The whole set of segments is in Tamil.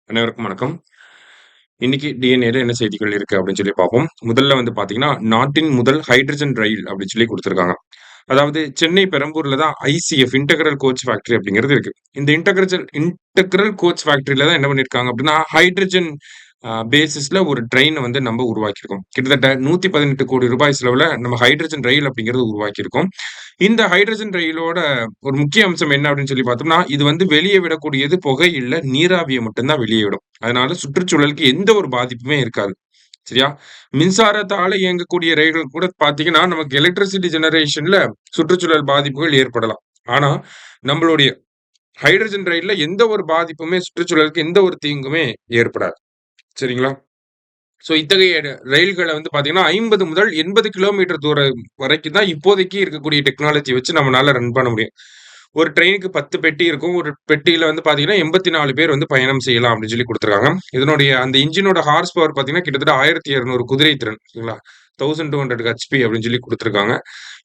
அனைவருக்கும் வணக்கம். இன்னைக்கு டிஎன்ஏல என்ன செய்திகள் இருக்கு அப்படின்னு சொல்லி பார்ப்போம். முதல்ல வந்து பார்த்தீங்கன்னா, நாட்டின் முதல் ஹைட்ரஜன் ரயில் அப்படின்னு சொல்லி குடுத்திருக்காங்க. அதாவது சென்னை பெரம்பூர்ல தான் ஐசிஎஃப் இன்டெக்ரல் கோச் ஃபேக்டரி அப்படிங்கிறது இருக்கு. இந்த இன்டெக்ரல் கோச் ஃபேக்டரில தான் என்ன பண்ணியிருக்காங்க அப்படின்னா, ஹைட்ரஜன் பேசிஸ்ல ஒரு ட்ரெயின வந்து நம்ம உருவாக்கியிருக்கோம். கிட்டத்தட்ட ₹118,00,00,000 செலவுல நம்ம ஹைட்ரஜன் ரயில் அப்படிங்கிறது உருவாக்கியிருக்கோம். இந்த ஹைட்ரஜன் ரயிலோட ஒரு முக்கிய அம்சம் என்ன அப்படின்னு சொல்லி பார்த்தோம்னா, இது வந்து வெளிய விடக்கூடியது புகை இல்ல, நீராவிய மட்டும் தான் வெளிய விடும். அதனால சுற்றுச்சூழலுக்கு எந்த ஒரு பாதிப்புமே இருக்காது. சரியா? மின்சாரத்தால இயங்கக்கூடிய ரயில்கள் கூட பார்த்தீங்கன்னா, நமக்கு எலக்ட்ரிசிட்டி ஜெனரேஷன்ல சுற்றுச்சூழல் பாதிப்புகள் ஏற்படலாம். ஆனா, நம்மளுடைய ஹைட்ரஜன் ரயில்ல எந்த ஒரு பாதிப்புமே சுற்றுச்சூழலுக்கு எந்த ஒரு தீங்குமே ஏற்படாது. சரிங்களா? ஸோ இத்தகைய ரயில்கள வந்து பார்த்தீங்கன்னா, 50 முதல் 80 கிலோமீட்டர் தூரம் வரைக்கும் தான் இப்போதைக்கு இருக்கக்கூடிய டெக்னாலஜி வச்சு நம்மனால ரன் பண்ண முடியும். ஒரு ட்ரெயினுக்கு 10 பெட்டி இருக்கும். ஒரு பெட்டியில வந்து பார்த்தீங்கன்னா, 84 பேர் வந்து பயணம் செய்யலாம் அப்படின்னு சொல்லி குடுத்துருக்காங்க. இதனுடைய அந்த என்ஜினோட ஹார்ஸ் பவர் பார்த்தீங்கன்னா, கிட்டத்தட்ட 1200 குதிரை திறன். சரிங்களா? 1200 ஹெச்பி அப்படின்னு சொல்லி குடுத்துருக்காங்க.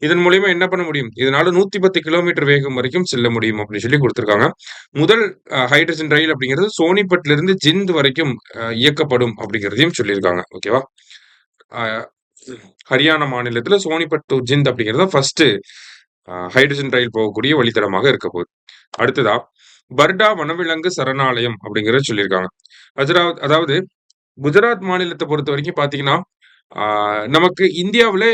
இதன் மூலியமா என்ன பண்ண முடியும்? இதனால 110 கிலோமீட்டர் வேகம் வரைக்கும் செல்ல முடியும் அப்படின்னு சொல்லி குடுத்துருக்காங்க. முதல் ஹைட்ரஜன் ரயில் அப்படிங்கிறது சோனிபட்லிருந்து ஜிந்த் வரைக்கும் இயக்கப்படும் அப்படிங்கிறதையும் சொல்லியிருக்காங்க. ஓகேவா? அ ஹரியானா மாநிலத்தில சோனிபட் டூ ஜிந்த் அப்படிங்கிறது தான் ஃபர்ஸ்ட்டு ஹைட்ரஜன் ரயில் போகக்கூடிய வழித்தடமாக இருக்க போகுது. அடுத்ததா, பர்டா வனவிலங்கு சரணாலயம் அப்படிங்கிறத சொல்லியிருக்காங்க. அதாவது குஜராத் மாநிலத்த பொறுத்தவரைக்கும் பார்த்தீங்கன்னா, ஆ நமக்கு இந்தியாவுல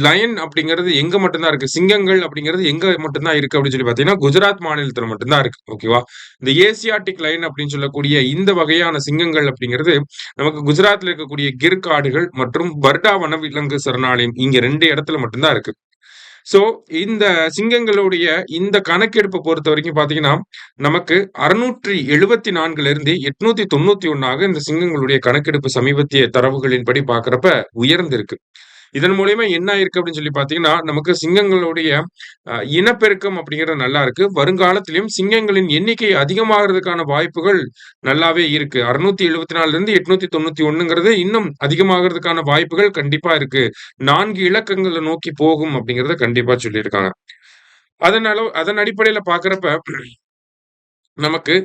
லயன் அப்படிங்கிறது எங்க மட்டும் தான் இருக்கு. சிங்கங்கள் அப்படிங்கிறது எங்க மட்டும் தான் இருக்கு அப்படின்னு சொல்லி பார்த்தீங்கன்னா, குஜராத் மாநிலத்தில மட்டும் தான் இருக்கு. ஓகேவா? இந்த ஏசியாட்டிக் லயன் அப்படின்னு சொல்லக்கூடிய இந்த வகையான சிங்கங்கள் அப்படிங்கிறது, நமக்கு குஜராத்ல இருக்கக்கூடிய கிர் காடுகள் மற்றும் பர்டா வனவிலங்கு சரணாலயம் இங்க 2 இடத்துல மட்டும் தான் இருக்கு. ஸோ, இந்த சிங்கங்களுடைய இந்த கணக்கெடுப்ப பொறுத்தவரைக்கும் பார்த்தீங்கன்னா, நமக்கு 674லிருந்து 891 இந்த சிங்கங்களுடைய கணக்கெடுப்பு சமீபத்திய தரவுகளின்படி பார்க்கிறப்ப உயர்ந்திருக்கு. இதன் மூலியமா என்ன ஆயிருக்கு அப்படின்னு சொல்லி பார்த்தீங்கன்னா, நமக்கு சிங்கங்களுடைய இனப்பெருக்கம் அப்படிங்கிறது நல்லா இருக்கு. வருங்காலத்திலும் சிங்கங்களின் எண்ணிக்கை அதிகமாகறதுக்கான வாய்ப்புகள் நல்லாவே இருக்கு. 674லிருந்து 891ங்கிறது இன்னும் அதிகமாகறதுக்கான வாய்ப்புகள் கண்டிப்பா இருக்கு. 4 இலக்கங்கள நோக்கி போகும் அப்படிங்கிறத கண்டிப்பா சொல்லியிருக்காங்க. அதன் அடிப்படையில பார்க்கிறப்ப நமக்கு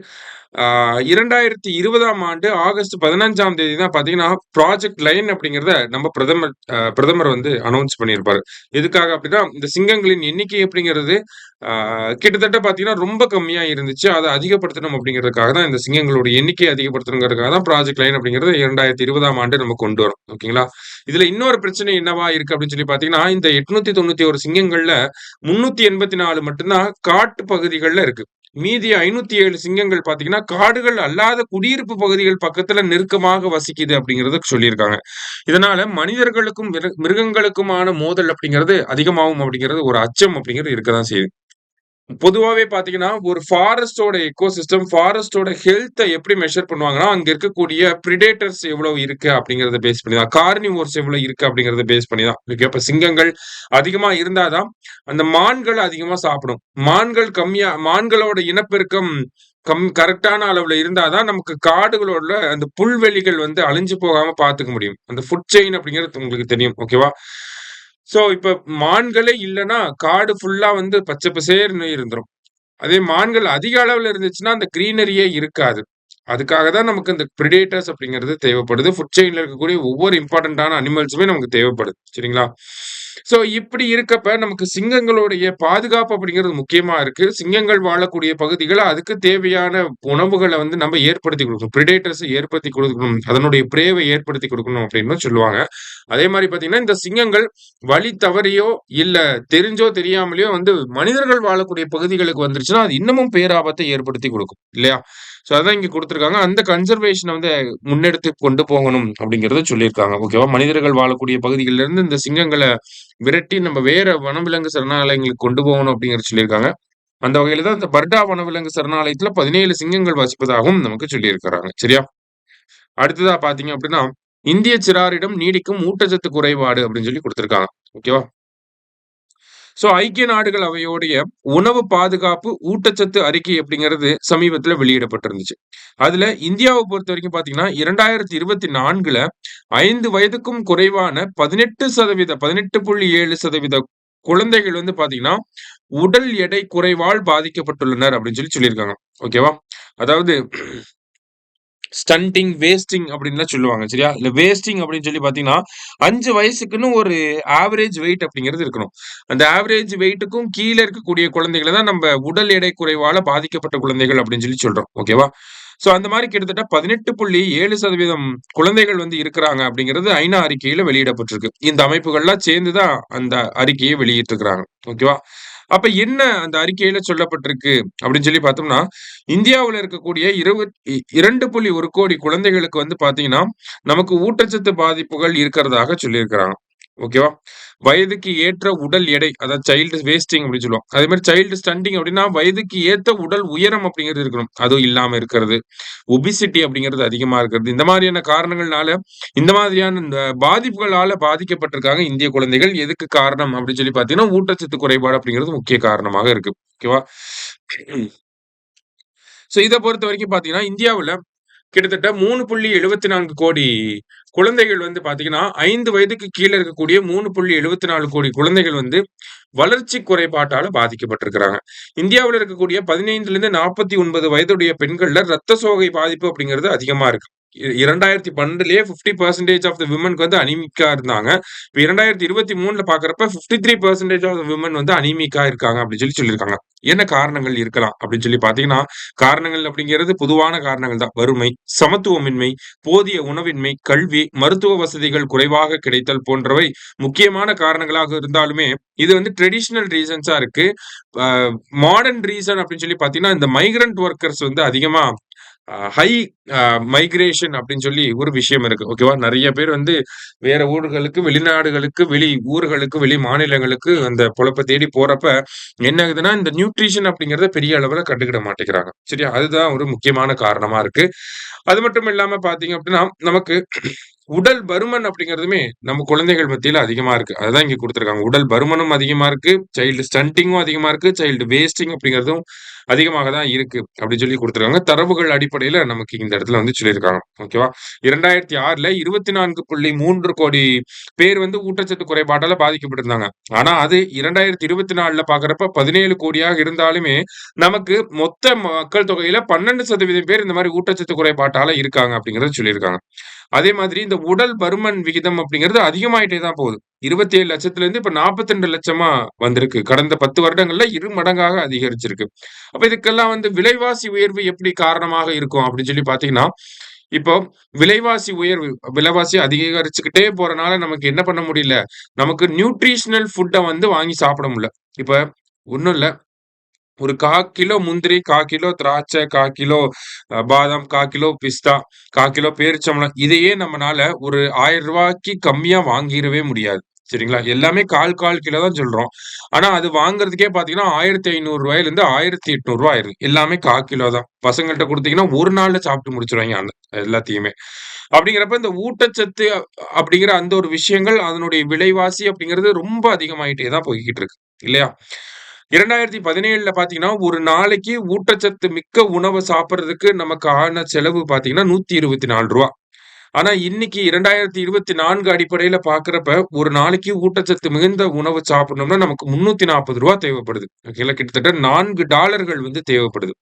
ஆ 2020ஆம் ஆண்டு ஆகஸ்ட் 15ஆம் தேதி தான் பார்த்தீங்கன்னா, ப்ராஜெக்ட் லயன் அப்படிங்கிறத நம்ம பிரதமர் வந்து அனவுன்ஸ் பண்ணியிருப்பாரு. எதுக்காக அப்படின்னா, இந்த சிங்கங்களின் எண்ணிக்கை அப்படிங்கிறது ஆ கிட்டத்தட்ட பார்த்தீங்கன்னா, ரொம்ப கம்மியா இருந்துச்சு. அத அதிகப்படுத்தணும் அப்படிங்கிறதுக்காக தான் இந்த சிங்கங்களுடைய எண்ணிக்கைய அதிகப்படுத்தணுங்கிறதுக்காக தான் ப்ராஜெக்ட் லயன் அப்படிங்கிறது 2020ஆம் ஆண்டு நம்ம கொண்டு வரோம். ஓகேங்களா? இதுல இன்னொரு பிரச்சனை என்னவா இருக்கு அப்படின்னு சொல்லி பார்த்தீங்கன்னா, இந்த 891 சிங்கங்கள்ல 384 மட்டும் தான் காட்டு பகுதிகள்ல இருக்கு. மீதி 507 சிங்கங்கள் பார்த்தீங்கன்னா, காடுகள் அல்லாத குடியிருப்பு பகுதிகள் பக்கத்துல நெருக்கமாக வசிக்குது அப்படிங்கிறத சொல்லியிருக்காங்க. இதனால மனிதர்களுக்கும், மிருகங்களுக்குமான மோதல் அப்படிங்கிறது அதிகமாகும் அப்படிங்கிறது ஒரு அச்சம் அப்படிங்கிறது இருக்கதான் செய்யுது. பொதுவாவே பார்த்தீங்கன்னா, ஒரு ஃபாரஸ்ட்டோட எக்கோசிஸ்டம், ஃபாரஸ்ட்டோட ஹெல்த்த எப்படி மெஷர் பண்ணுவாங்கன்னா, அங்க இருக்கக்கூடிய பிரிடேட்டர்ஸ் எவ்வளவு இருக்கு அப்படிங்கிறத பேஸ் பண்ணி தான். கார்னிவோர்ஸ் எவ்வளவு இருக்கு அப்படிங்கிறத பேஸ் பண்ணி தான். ஓகே. அப்ப சிங்கங்கள் அதிகமா இருந்தா தான், அந்த மான்கள் அதிகமா சாப்பிடும். மான்களோட இனப்பெருக்கம் கரெக்ட்டான அளவுல இருந்தா தான், நமக்கு காடுகளோட அந்த புல்வெளிகள் வந்து அழிஞ்சு போகாம பார்த்துக்க முடியும். அந்த ஃபுட் செயின் அப்படிங்கிறது உங்களுக்கு தெரியும். ஓகேவா? சோ, இப்ப மான்களே இல்லன்னா, காடு ஃபுல்லா வந்து பச்சை பசேல்னு இருந்துரும். அதே மான்கள் அதிக அளவுல இருந்துச்சுன்னா, அந்த கிரீனரியே இருக்காது. அதுக்காக தான் நமக்கு இந்த பிரிடேட்டர்ஸ் அப்படிங்கிறது தேவைப்படுது. ஃபுட் செயின்ல இருக்கக்கூடிய ஒவ்வொரு இம்பார்ட்டன்ட்டான அனிமல்ஸுமே நமக்கு தேவைப்படுது. சரிங்களா? சோ, இப்படி இருக்கப்ப நமக்கு சிங்கங்களுடைய பாதுகாப்பு அப்படிங்கிறது முக்கியமா இருக்கு. சிங்கங்கள் வாழக்கூடிய பகுதிகள அதுக்கு தேவையான உணவுகள வந்து நம்ம ஏற்படுத்தி குடுக்கணும். பிரிடேட்டர்ஸ ஏற்படுத்தி குடுக்கணும். அதனுடைய பிரேவ ஏற்படுத்தி குடுக்கணும் அப்படின்னு சொல்லுவாங்க. அதே மாரி பார்த்தீங்கன்னா, இந்த சிங்கங்கள் வழி தவறியோ, இல்ல தெரிஞ்சோ தெரியாமலயோ வந்து மனிதர்கள் வாழக்கூடிய பகுதிகளுக்கு வந்துருச்சுன்னா, அது இன்னமும் பேராபத்தை ஏற்படுத்தி குடுக்கும். இல்லையா? சோ அதான் இங்க குடுத்திருக்காங்க. அந்த கன்சர்வேஷன வந்து முன்னெடுத்து கொண்டு போகணும் அப்படிங்கிறத சொல்லியிருக்காங்க. ஓகேவா? மனிதர்கள் வாழக்கூடிய பகுதிகள்ல இருந்து இந்த சிங்கங்கள விரட்டி நம்ம வேற வனவிலங்கு சரணாலயங்களுக்கு கொண்டு போகணும் அப்படிங்கிறத சொல்லியிருக்காங்க. அந்த வகையில தான் இந்த பர்டா வனவிலங்கு சரணாலயத்துல 17 சிங்கங்கள் வசிப்பதாகவும் நமக்கு சொல்லியிருக்கிறாங்க. சரியா? அடுத்ததா பார்த்தீங்க அப்படின்னா, இந்திய சிறாரிடம் நீடிக்கும் ஊட்டச்சத்து குறைபாடு அப்படின்னு சொல்லி குடுத்திருக்காங்க. ஓகேவா? சோ ஐக்கிய நாடுகள் அவையோடைய உணவு பாதுகாப்பு, ஊட்டச்சத்து அறிக்கை அப்படிங்கிறது சமீபத்தில வெளியிடப்பட்டிருந்துச்சு. அதுல இந்தியாவ பொறுத்தவரைக்கும் பார்த்தீங்கன்னா, 2024ல 5 வயதுக்கும் குறைவான 18.7% குழந்தைகள் வந்து பார்த்தீங்கன்னா, உடல் எடை குறைவால் பாதிக்கப்பட்டுள்ளனர் அப்படின்னு சொல்லியிருக்காங்க. ஓகேவா? அதாவது ஸ்டண்டிங், வேஸ்டிங் அப்படின்லாம் சொல்லுவாங்க. சரியா? இல்ல வேஸ்டிங் அப்படின்னு சொல்லி பார்த்தீங்கன்னா, 5 வயசுக்குன்னு ஒரு ஆவரேஜ் வெயிட் அப்படிங்கிறது இருக்கணும். அந்த ஆவரேஜ் வெயிட்டுக்கும் கீழ இருக்கக்கூடிய குழந்தைகள தான் நம்ப உடல் எடை குறைவால பாதிக்கப்பட்ட குழந்தைகள் அப்படின்னு சொல்லி சொல்றோம். ஓகேவா? ஸோ அந்த மாரி கிட்டத்தட்ட 18.7% குழந்தைகள் வந்து இருக்கிறாங்க அப்படிங்கிறது ஐநா அறிக்கையில வெளியிடப்பட்டிருக்கு. இந்த அமைப்புகள்லாம் சேர்ந்து தான் அந்த அறிக்கைய வெளியிட்டிருக்கிறாங்க. ஓகேவா? அப்ப என்ன அந்த அறிக்கையில சொல்லப்பட்டிருக்கு அப்படின்னு சொல்லி பார்த்தோம்னா, இந்தியாவுல இருக்கக்கூடிய 2.1 கோடி குழந்தைகளுக்கு வந்து பார்த்தீங்கன்னா, நமக்கு ஊட்டச்சத்து பாதிப்புகள் இருக்கிறதாக சொல்லியிருக்கிறாங்க. ஓகேவா? வயதுக்கு ஏற்ற உடல் எடை, அதாவது சைல்டு வேஸ்டிங் அப்படின்னு சொல்லுவோம். அதே மாரி சைல்டு ஸ்டண்டிங் அப்படின்னா, வயதுக்கு ஏத்த உடல் உயரம் அப்படிங்கிறது இருக்கணும். அதுவும் இல்லாம இருக்கிறது. ஒபிசிட்டி அப்படிங்கிறது அதிகமா இருக்கிறது. இந்த மாதிரியான காரணங்கள்னால, இந்த மாதிரியான இந்த பாதிப்புகளால பாதிக்கப்பட்டிருக்காங்க இந்திய குழந்தைகள். எதுக்கு காரணம் அப்படின்னு சொல்லி பார்த்தீங்கன்னா, ஊட்டச்சத்து குறைபாடு அப்படிங்கிறது முக்கிய காரணமாக இருக்கு. ஓகேவா? சோ இத பொறுத்தவரைக்கும் பார்த்தீங்கன்னா, இந்தியாவுல கிட்டத்தட்ட 3.74 கோடி குழந்தைகள் வந்து பார்த்தீங்கன்னா, 5 வயதுக்கு கீழ இருக்கக்கூடிய 3.74 கோடி குழந்தைகள் வந்து வளர்ச்சி குறைபாட்டால பாதிக்கப்பட்டிருக்கிறாங்க. இந்தியாவுல இருக்கக்கூடிய 15லிருந்து 49 வயதுடைய பெண்கள்ல ரத்த சோகை பாதிப்பு அப்படிங்கிறது அதிகமா இருக்கு. 2012லயே 50% ஆஃப் த விமன்க்கு வந்து அனீமிக்கா இருந்தாங்க. இப்ப 2023ல பார்க்கிறப்ப 53% ஆஃப் த விமன் வந்து அனீமிக்கா இருக்காங்க அப்படின்னு சொல்லியிருக்காங்க. என்ன காரணங்கள் இருக்கலாம் அப்படின்னு சொல்லி பார்த்தீங்கன்னா, காரணங்கள் அப்படிங்கிறது பொதுவான காரணங்கள் தான். வறுமை, சமத்துவமின்மை, போதிய உணவின்மை, கல்வி, மருத்துவ வசதிகள் குறைவாக கிடைத்தல் போன்றவை முக்கியமான காரணங்களாக இருந்தாலுமே, இது வந்து ட்ரெடிஷனல் ரீசன்ஸா இருக்கு. அ மாடர்ன் ரீசன் அப்படின்னு சொல்லி பார்த்தீங்கன்னா, இந்த மைக்ரன்ட் வொர்க்கர்ஸ் வந்து அதிகமா ஹை மைக்ரேஷன் அப்படின்னு சொல்லி ஒரு விஷயம் இருக்கு. ஓகேவா? நெறைய பேர் வந்து வேற ஊர்களுக்கு, வெளிநாடுகளுக்கு, வெளி ஊர்களுக்கு, வெளி மாநிலங்களுக்கு அந்த பொழப்ப தேடி போறப்ப, என்ன ஆகுதுன்னா, இந்த நியூட்ரிஷன் அப்படிங்கிறத பெரிய அளவுல கண்டுக்கிட மாட்டேங்கிறாங்க. சரியா? அதுதான் ஒரு முக்கியமான காரணமா இருக்கு. அது மட்டும் இல்லாம பார்த்தீங்க அப்படின்னா, நமக்கு உடல் பருமன் அப்படிங்கிறதுமே நம்ம குழந்தைகள் மத்தியில அதிகமா இருக்கு. அதுதான் இங்க குடுத்திருக்காங்க. உடல் பருமனும் அதிகமா இருக்கு. சைல்டு ஸ்டண்டிங்கும் அதிகமா இருக்கு. சைல்டு வேஸ்டிங் அப்படிங்கிறதும் அதிகமாக தான் இருக்கு. அப்படின்னு சொல்லி குடுத்திருக்காங்க. தரவுகள் அடிப்படையில நமக்கு இந்த இடத்துல வந்து சொல்லியிருக்காங்க. ஓகேவா? 2006ல 24.3 கோடி பேர் வந்து ஊட்டச்சத்து குறைபாட்டால பாதிக்கப்பட்டிருந்தாங்க. ஆனா அது 2024ல பார்க்கிறப்ப 17 கோடியாக இருந்தாலுமே, நமக்கு மொத்த மக்கள் தொகையில 12% பேர் இந்த மாரி ஊட்டச்சத்து குறைபாட்டால இருக்காங்க அப்படிங்கிறத சொல்லியிருக்காங்க. அதே மாதிரி இந்த உடல் பருமன் விகிதம் அப்படிங்கிறது அதிகமாயிட்டே தான் போகுது. 27 லட்சத்திலிருந்து இப்ப 42 லட்சமா வந்திருக்கு. கடந்த 10 வருடங்கள்ல 2 மடங்காக அதிகரிச்சிருக்கு. அப்ப இதுக்கெல்லாம் வந்து விலைவாசி உயர்வு எப்படி காரணமாக இருக்கும் அப்படின்னு சொல்லி பார்த்தீங்கன்னா, இப்போ விலைவாசி உயர்வு விலைவாசி அதிகரிச்சுக்கிட்டே போறனால நமக்கு என்ன பண்ண முடியல, நமக்கு நியூட்ரிஷனல் ஃபுட்ட வந்து வாங்கி சாப்பிட முடியல. இப்ப ஒண்ணும் இல்ல. ஒரு 1/4 கிலோ முந்திரி, 1/4 கிலோ திராட்சை, 1/4 கிலோ பாதாம், 1/4 கிலோ பிஸ்தா, 1/4 கிலோ பேரிச்சம்பழம் இதையே நம்மனால ஒரு ரூ. 1000க்கு கம்மியா வாங்கிறவே முடியாது. சரிங்களா? எல்லாமே 1/4 கிலோ தான் சொல்றோம். ஆனா அது வாங்குறதுக்கே பார்த்தீங்கன்னா, ரூ. 1500லிருந்து ரூ. 1800 ஆயிருது. எல்லாமே 1/4 கிலோ தான். பசங்கள்ட்ட குடுத்தீங்கன்னா, ஒரு நாள்ல சாப்பிட்டு முடிச்சுருவாய்ங்க எல்லாத்தையுமே. அப்படிங்கிறப்ப இந்த ஊட்டச்சத்து அப்படிங்கிற அந்த ஒரு விஷயங்கள், அதனுடைய விலைவாசி அப்படிங்கிறது ரொம்ப அதிகமாயிட்டே தான் போய்க்கிட்டு இருக்கு. இல்லையா? 2017ல பார்த்தீங்கன்னா, ஒரு நாளைக்கு ஊட்டச்சத்து மிக்க உணவ சாப்பிடுறதுக்கு நமக்கு ஆன செலவு பார்த்தீங்கன்னா, ரூ. 124. ஆனா இன்னைக்கு 2024 அடிப்படையில பார்க்கிறப்ப, ஒரு நாளைக்கு ஊட்டச்சத்து மிகுந்த உணவு சாப்பிடணும்னா, நமக்கு ரூ. 340 தேவைப்படுது. ஓகேங்களா? கிட்டத்தட்ட $4 வந்து தேவைப்படுது.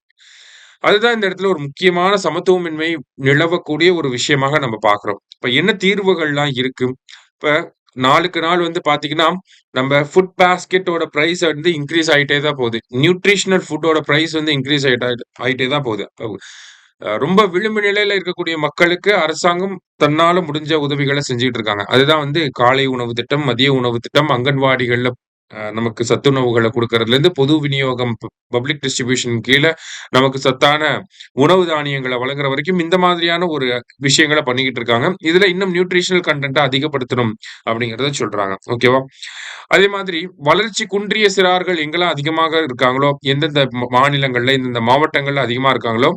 அதுதான் இந்த இடத்துல ஒரு முக்கியமான சமத்துவமின்மை நிலவக்கூடிய ஒரு விஷயமாக நம்ம பார்க்கிறோம். இப்ப என்ன தீர்வுகள்லாம் இருக்கு? இப்ப நாளுக்கு நாள் வந்து பார்த்தீங்கன்னா, நம்ம ஃபுட் பாஸ்கெட்டோட பிரைஸ் வந்து இன்கிரீஸ் ஆயிட்டே தான் போகுது. நியூட்ரிஷனல் ஃபுட்டோட பிரைஸ் வந்து இன்கிரீஸ் ஆயிட்டே தான் போகுது. ரொம்ப விளிம்பு நிலையில இருக்கக்கூடிய மக்களுக்கு அரசாங்கம் தன்னால முடிஞ்ச உதவிகள செஞ்சுட்டு இருக்காங்க. அதுதான் வந்து காலை உணவு திட்டம், மதிய உணவு திட்டம், அங்கன்வாடிகள்ல நமக்கு சத்துணவுகள குடுக்கறதுலேருந்து பொது விநியோகம் பப்ளிக் டிஸ்ட்ரிபியூஷன் கீழ நமக்கு சத்தான உணவு தானியங்கள வழங்குற வரைக்கும் இந்த மாதிரியான ஒரு விஷயங்கள பண்ணிக்கிட்டு இருக்காங்க. இதுல இன்னும் நியூட்ரிஷனல் கன்டென்ட்ட அதிகப்படுத்தணும் அப்படிங்கிறத சொல்றாங்க. ஓகேவா? அதே மாதிரி வளர்ச்சி குன்றிய சிறார்கள் எங்கெல்லாம் அதிகமாக இருக்காங்களோ, எந்தெந்த மாநிலங்கள்ல, எந்தெந்த மாவட்டங்கள்ல அதிகமா இருக்காங்களோ,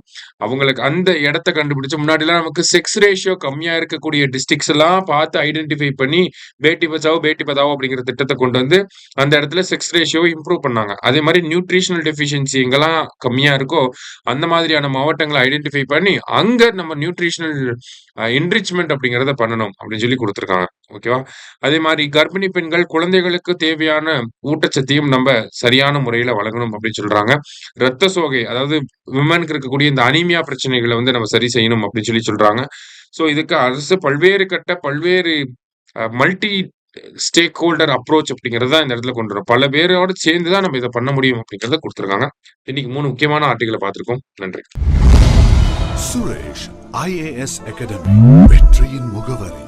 அவங்களுக்கு அந்த இடத்த கண்டுபிடிச்சு முன்னாடிலாம் நமக்கு செக்ஸ் ரேஷியோ கம்மியா இருக்கக்கூடிய டிஸ்ட்ரிக்ட்ஸ் எல்லாம் பார்த்து ஐடென்டிஃபை பண்ணி, பேட்டி பச்சாவோ, பேட்டி பதாவோ அப்படிங்கிற திட்டத்த கொண்டு வந்து, அந்த இடத்துல செக்ஸ் ரேஷியோவை இம்ப்ரூவ் பண்ணாங்க. அதே மாரி நியூட்ரிஷனல் டெஃபிஷியன்சி எங்கெல்லாம் கம்மியா இருக்கோ, அந்த மாதிரியான மாவட்டங்கள ஐடென்டிஃபை பண்ணி, அங்க நம்ம நியூட்ரிஷனல் என்ரிச்மென்ட் அப்படிங்கிறத பண்ணணும் அப்படின்னு சொல்லி குடுத்துருக்காங்க. ஓகேவா? அதே மாரி கர்ப்பிணி பெண்கள் குழந்தைகளுக்கு தேவையான ஊட்டச்சத்தையும் நம்ப சரியான முறையில வழங்கணும் அப்படின்னு சொல்றாங்க. ரத்த சோகை அதாவது விமனுக்கு இருக்கக்கூடிய இந்த அனீமியா பிரச்சனைகள வந்து நம்ம சரி செய்யணும் அப்படின்னு சொல்லி சொல்றாங்க. ஸோ இதுக்கு அரசு பல்வேறு மல்டி ஸ்டேக் ஹோல்டர் அப்ரோச் அப்படிங்கிறது தான் இந்த இடத்துல கொண்டு வரும். பல பேரோட சேர்ந்து தான் நம்ம இத பண்ண முடியும் அப்படிங்கிறத குடுத்துருக்காங்க. இன்னைக்கு 3 முக்கியமான ஆர்டிகிள பார்த்திருக்கோம். நன்றி. சுரேஷ் IAS அகாடமி வெற்றியின் முகவரி.